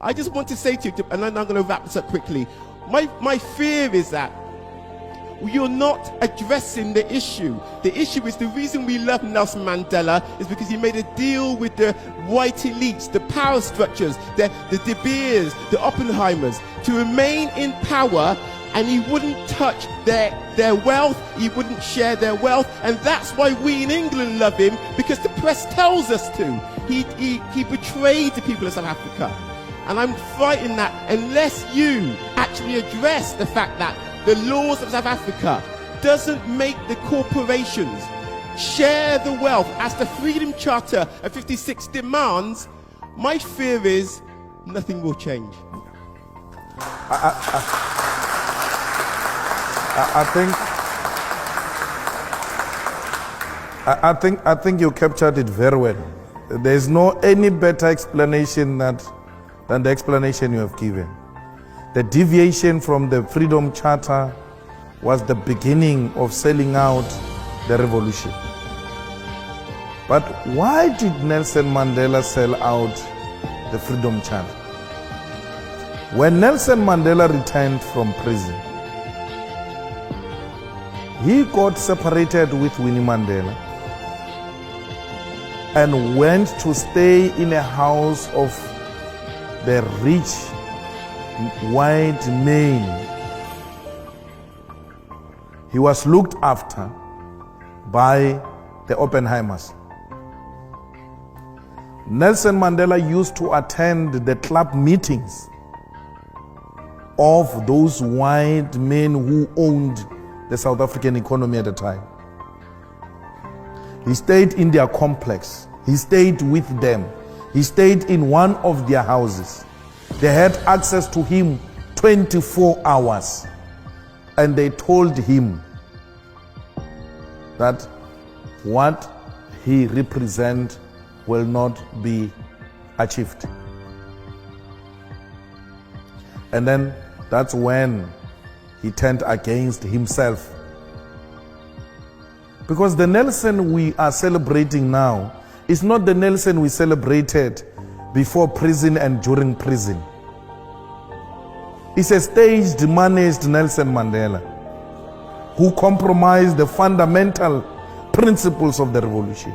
I just want to say to you, and then I'm going to wrap this up quickly. My fear is that you're not addressing the issue. The issue is the reason we love Nelson Mandela is because he made a deal with the white elites, the power structures, the De Beers, the Oppenheimers, to remain in power, and he wouldn't touch their wealth, he wouldn't share their wealth, and that's why we in England love him, because the press tells us to. He betrayed the people of South Africa. And I'm frightened that unless you actually address the fact that the laws of South Africa doesn't make the corporations share the wealth as the Freedom Charter of 56 demands, my fear is nothing will change. I think you captured it very well. There is no any better explanation than the explanation you have given. The deviation from the Freedom Charter was the beginning of selling out the revolution. But why did Nelson Mandela sell out the Freedom Charter? When Nelson Mandela returned from prison, he got separated with Winnie Mandela and went to stay in a house of the rich white men. He was looked after by the Oppenheimers. Nelson Mandela used to attend the club meetings of those white men who owned the South African economy at the time. He stayed in their complex. He stayed with them. He stayed in one of their houses. They had access to him 24 hours. And they told him that what he represents will not be achieved. And then that's when he turned against himself. Because the Nelson we are celebrating now is not the Nelson we celebrated before prison and during prison. It's a staged, managed Nelson Mandela who compromised the fundamental principles of the revolution,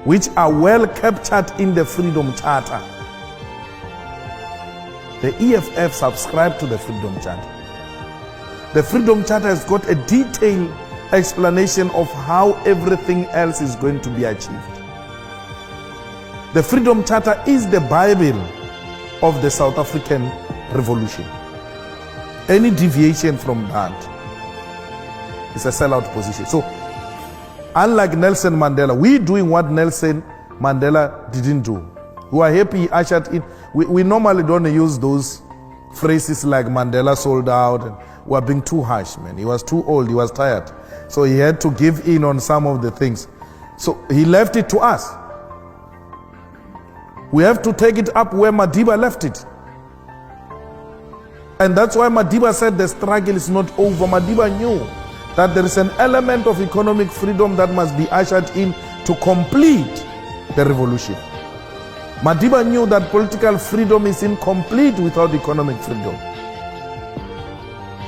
which are well captured in the Freedom Charter. The EFF subscribed to the Freedom Charter. The Freedom Charter has got a detailed explanation of how everything else is going to be achieved. The Freedom Charter is the Bible of the South African Revolution. Any deviation from that is a sellout position. So, unlike Nelson Mandela, we're doing what Nelson Mandela didn't do. We are happy he ushered in. We normally don't use those phrases like Mandela sold out. And we are being too harsh, man. He was too old, he was tired. So he had to give in on some of the things. So he left it to us. We have to take it up where Madiba left it. And that's why Madiba said the struggle is not over. Madiba knew that there is an element of economic freedom that must be ushered in to complete the revolution. Madiba knew that political freedom is incomplete without economic freedom.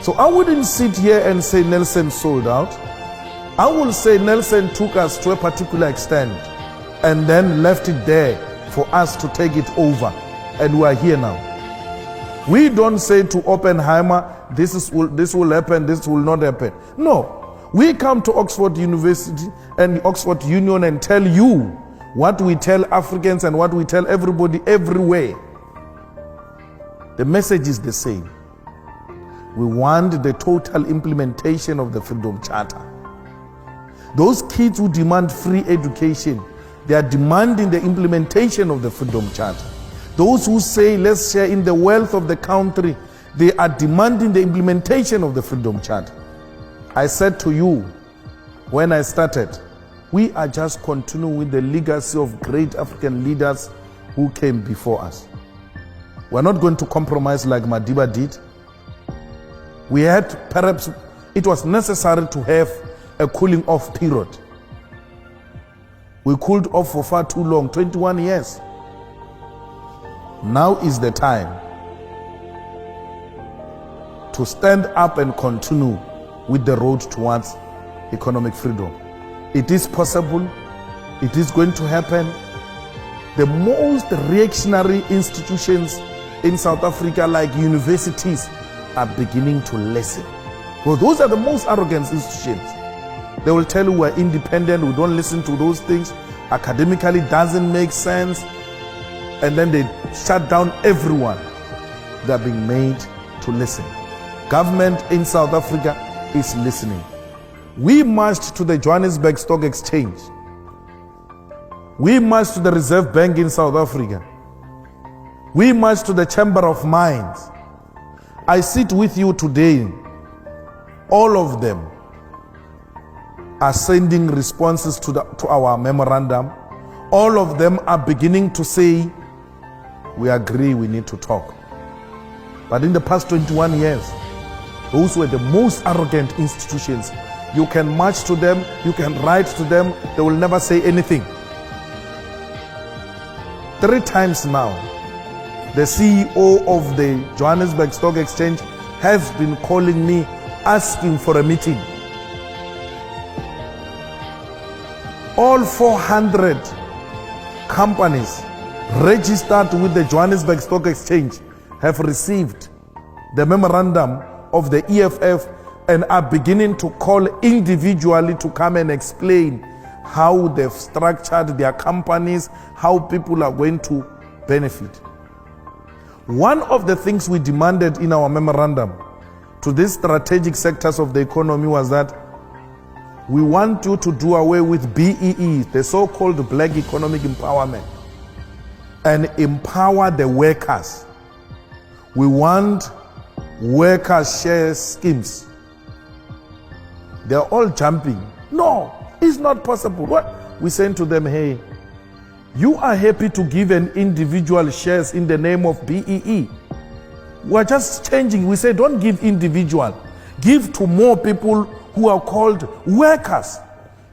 So I wouldn't sit here and say Nelson sold out. I will say Nelson took us to a particular extent and then left it there for us to take it over. And we are here now. We don't say to Oppenheimer, this will happen, this will not happen. No. We come to Oxford University and Oxford Union and tell you what we tell Africans and what we tell everybody everywhere. The message is the same. We want the total implementation of the Freedom Charter. Those kids who demand free education, they are demanding the implementation of the Freedom Charter. Those who say let's share in the wealth of the country, they are demanding the implementation of the Freedom Charter. I said to you when I started, we are just continuing with the legacy of great African leaders who came before us. We're not going to compromise like Madiba did. We had, perhaps it was necessary to have a cooling off period. We cooled off for far too long, 21 years. Now is the time to stand up and continue with the road towards economic freedom. It is possible. It is going to happen. The most reactionary institutions in South Africa, like universities, are beginning to listen. Well, those are the most arrogant institutions. They will tell you we're independent, we don't listen to those things, academically doesn't make sense, and then they shut down everyone. They're being made to listen. Government in South Africa is listening. We marched to the Johannesburg Stock Exchange. We marched to the Reserve Bank in South Africa. We marched to the Chamber of Mines. I sit with you today. All of them are sending responses to our memorandum. All of them are beginning to say, we agree, we need to talk. But in the past 21 years, those were the most arrogant institutions. You can march to them, you can write to them, they will never say anything. 3 times now, the CEO of the Johannesburg Stock Exchange has been calling me, asking for a meeting. All 400 companies registered with the Johannesburg Stock Exchange have received the memorandum of the EFF and are beginning to call individually to come and explain how they've structured their companies, how people are going to benefit. One of the things we demanded in our memorandum to these strategic sectors of the economy was that we want you to do away with BEE, the so-called Black Economic Empowerment, and empower the workers. We want worker share schemes. They're all jumping. No, it's not possible. What? We saying to them, hey, you are happy to give an individual shares in the name of BEE. We're just changing. We say don't give individual. Give to more people who are called workers.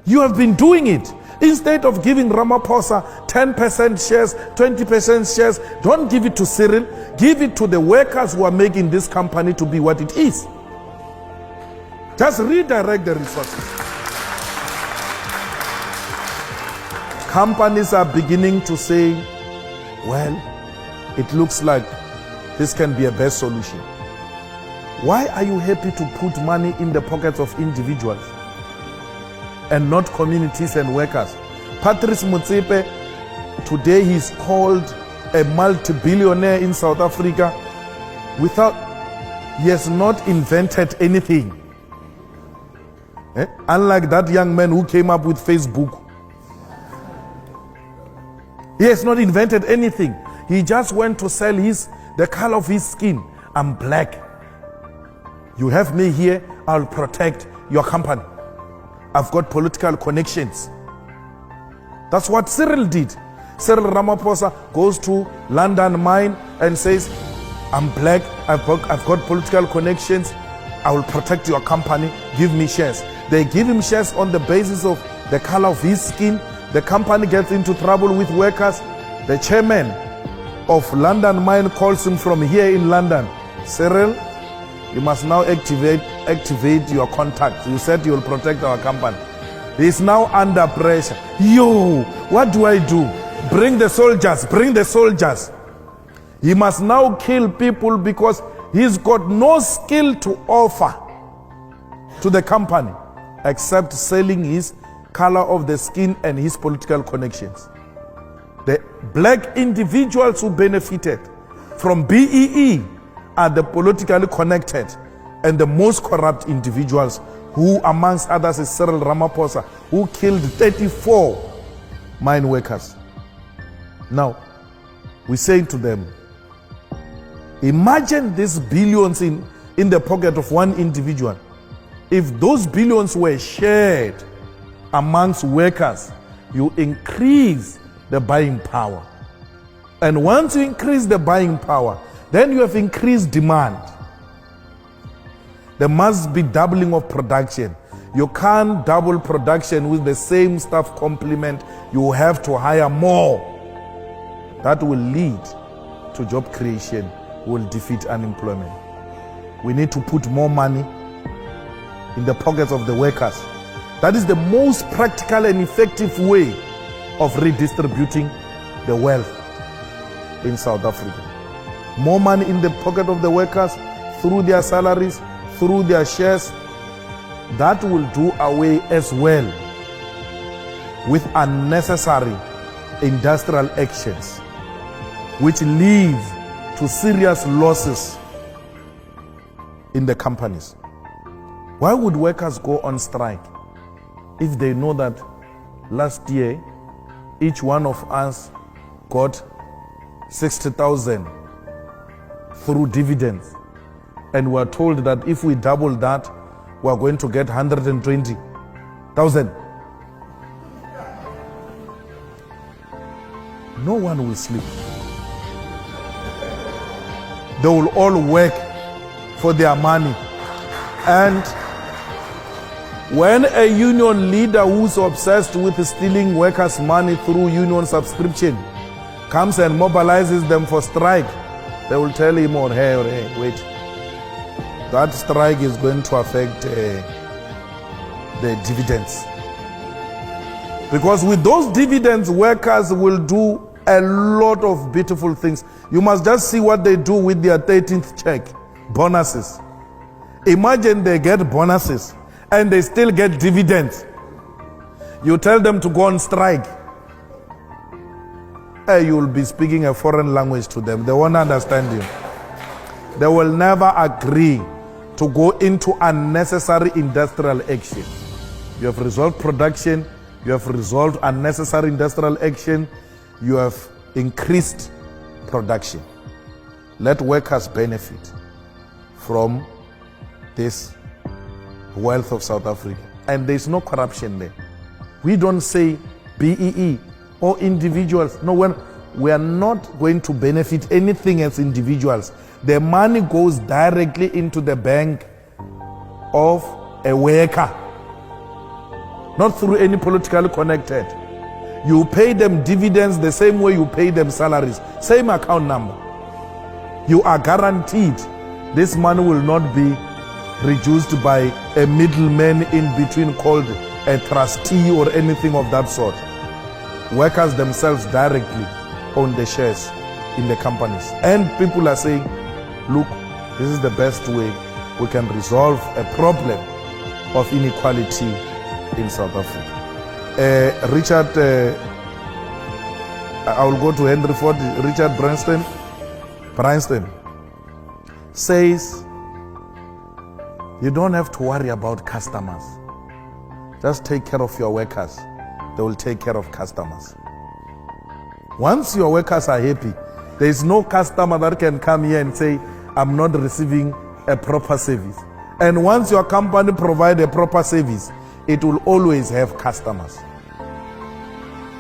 You have been doing it. Instead of giving Ramaphosa 10% shares, 20% shares, don't give it to Cyril. Give it to the workers who are making this company to be what it is. Just redirect the resources. Companies are beginning to say, well, it looks like this can be a best solution. Why are you happy to put money in the pockets of individuals and not communities and workers? Patrice Motsepe, today he's called a multi-billionaire in South Africa he has not invented anything. Unlike that young man who came up with Facebook. He has not invented anything. He just went to sell the color of his skin. I'm black. You have me here, I'll protect your company. I've got political connections. That's what Cyril did. Cyril Ramaphosa goes to London Mine and says, I'm black, I've got political connections, I will protect your company, give me shares. They give him shares on the basis of the color of his skin. The company gets into trouble with workers. The chairman of London Mine calls him from here in London. Cyril, you must now activate your contact. You said you will protect our company. He is now under pressure. Yo, what do I do? Bring the soldiers, bring the soldiers. He must now kill people because he's got no skill to offer to the company except selling his color of the skin and his political connections. The black individuals who benefited from BEE are the politically connected and the most corrupt individuals who, amongst others, is Cyril Ramaphosa, who killed 34 mine workers. Now, we say to them, imagine these billions in the pocket of one individual. If those billions were shared amongst workers, you increase the buying power. And once you increase the buying power, then you have increased demand. There must be doubling of production. You can't double production with the same staff complement. You have to hire more. That will lead to job creation will defeat unemployment. We need to put more money in the pockets of the workers. That is the most practical and effective way of redistributing the wealth in South Africa. More money in the pocket of the workers through their salaries, through their shares. That will do away as well with unnecessary industrial actions which lead to serious losses in the companies. Why would workers go on strike if they know that last year each one of us got 60,000 through dividends, and we're told that if we double that, we're going to get 120,000? No one will sleep. They will all work for their money. And when a union leader who's obsessed with stealing workers' money through union subscription comes and mobilizes them for strike, they will tell him, or hey, wait, that strike is going to affect the dividends. Because with those dividends, workers will do a lot of beautiful things. You must just see what they do with their 13th check, bonuses. Imagine they get bonuses and they still get dividends. You tell them to go on strike, you will be speaking a foreign language to them. They won't understand you. They will never agree to go into unnecessary industrial action. You have resolved production, you have resolved unnecessary industrial action, you have increased production. Let workers benefit from this wealth of South Africa. And there's no corruption there. We don't say BEE or individuals. No, we are not going to benefit anything as individuals. The money goes directly into the bank of a worker, not through any politically connected. You pay them dividends the same way you pay them salaries, same account number. You are guaranteed this money will not be reduced by a middleman in between called a trustee or anything of that sort. Workers themselves directly own the shares in the companies. And people are saying, look, this is the best way we can resolve a problem of inequality in South Africa. Richard, I will go to Henry Ford. Richard Branson says, you don't have to worry about customers. Just take care of your workers. They will take care of customers. Once your workers are happy, there is no customer that can come here and say, I'm not receiving a proper service. And once your company provides a proper service, it will always have customers.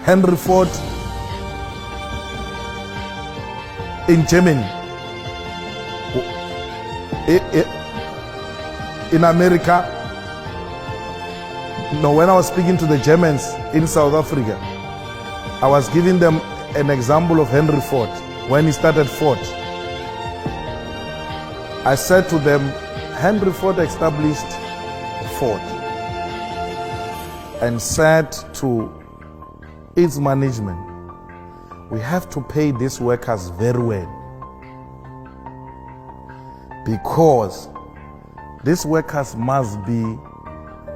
Henry Ford in Germany, in America, when I was speaking to the Germans in South Africa, I was giving them an example of Henry Ford when he started Ford. I said to them, Henry Ford established Ford and said to its management, we have to pay these workers very well, because these workers must be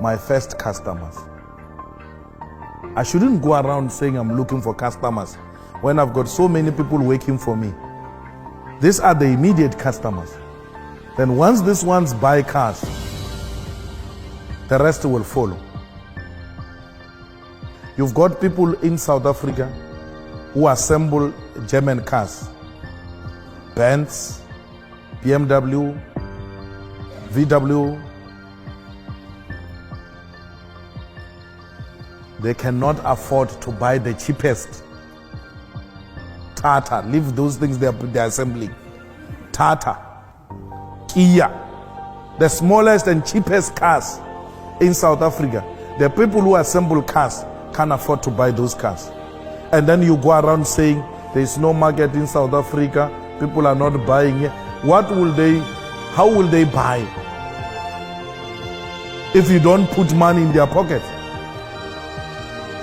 my first customers. I shouldn't go around saying I'm looking for customers when I've got so many people working for me. These are the immediate customers. Then once these ones buy cars, the rest will follow. You've got people in South Africa who assemble German cars, Benz, BMW, VW. They cannot afford to buy the cheapest. Tata, leave those things they're assembling. Tata, Kia, the smallest and cheapest cars in South Africa. The people who assemble cars can't afford to buy those cars. And then you go around saying there is no market in South Africa people are not buying here. How will they buy if you don't put money in their pocket?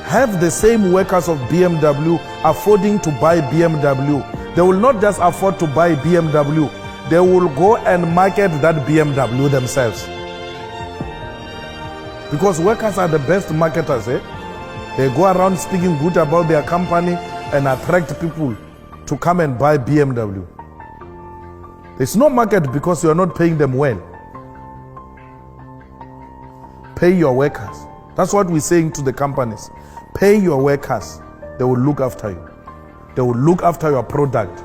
Have the same workers of BMW affording to buy BMW. They will not just afford to buy BMW, they will go and market that BMW themselves. Because workers are the best marketers, eh? They go around speaking good about their company and attract people to come and buy BMW. There's no market because you are not paying them well. Pay your workers. That's what we're saying to the companies. Pay your workers. They will look after you. They will look after your product.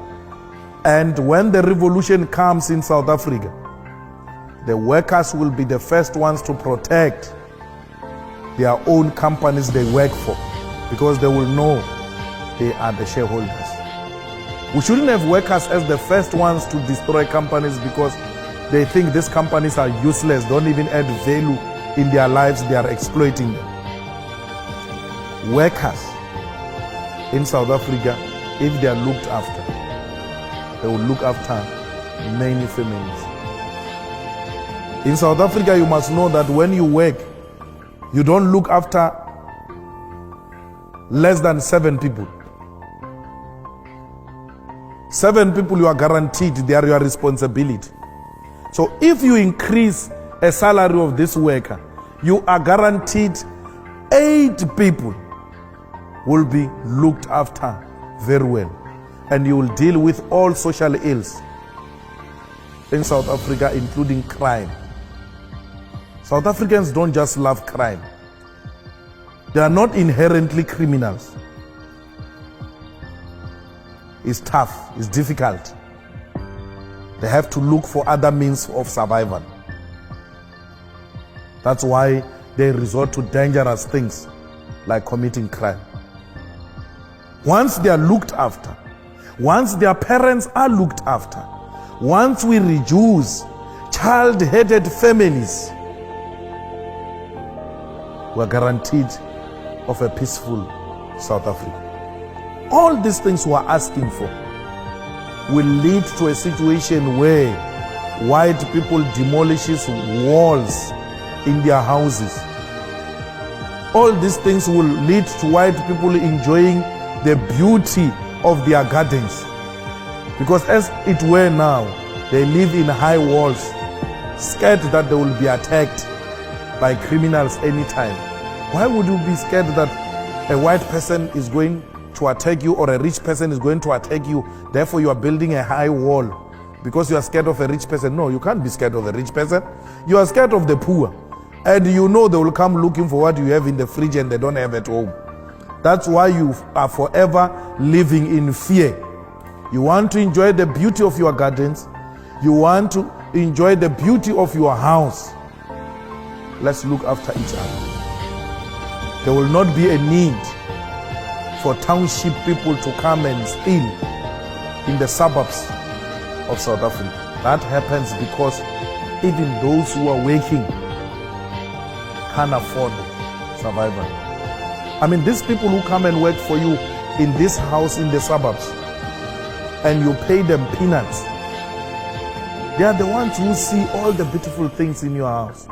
And when the revolution comes in South Africa, the workers will be the first ones to protect their own companies they work for, because they will know they are the shareholders. We shouldn't have workers as the first ones to destroy companies because they think these companies are useless, don't even add value in their lives, they are exploiting them. Workers in South Africa, if they are looked after, they will look after many families. In South Africa, you must know that when you work, you don't look after less than 7 people. 7 people you are guaranteed, they are your responsibility. So if you increase a salary of this worker, you are guaranteed 8 people will be looked after very well. And you will deal with all social ills in South Africa, including crime. South Africans don't just love crime. They are not inherently criminals. It's tough, it's difficult. They have to look for other means of survival. That's why they resort to dangerous things like committing crime. Once they are looked after, once their parents are looked after, once we reduce child-headed families, we are guaranteed of a peaceful South Africa. All these things we are asking for will lead to a situation where white people demolishes walls in their houses. All these things will lead to white people enjoying the beauty of their gardens. Because as it were now, they live in high walls, scared that they will be attacked by criminals anytime. Why would you be scared that a white person is going to attack you or a rich person is going to attack you? Therefore, you are building a high wall because you are scared of a rich person. No, you can't be scared of a rich person. You are scared of the poor. And you know they will come looking for what you have in the fridge and they don't have at home. That's why you are forever living in fear. You want to enjoy the beauty of your gardens. You want to enjoy the beauty of your house. Let's look after each other. There will not be a need for township people to come and steal in the suburbs of South Africa. That happens because even those who are working can't afford survival. I mean, these people who come and work for you in this house in the suburbs and you pay them peanuts, they are the ones who see all the beautiful things in your house.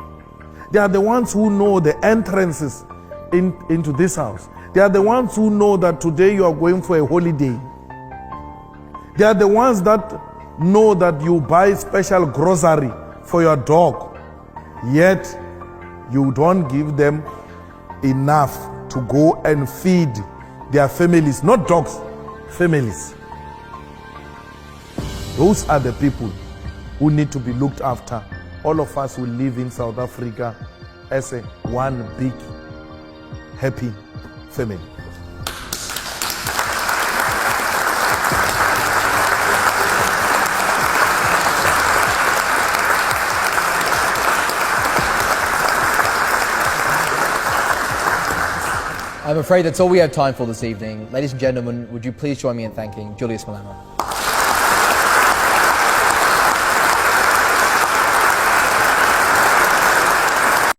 They are the ones who know the entrances into this house. They are the ones who know that today you are going for a holiday. They are the ones that know that you buy special grocery for your dog, yet you don't give them enough to go and feed their families, not dogs, families. Those are the people who need to be looked after. All of us will live in South Africa as a one big happy family. I'm afraid that's all we have time for this evening. Ladies and gentlemen, would you please join me in thanking Julius Malema?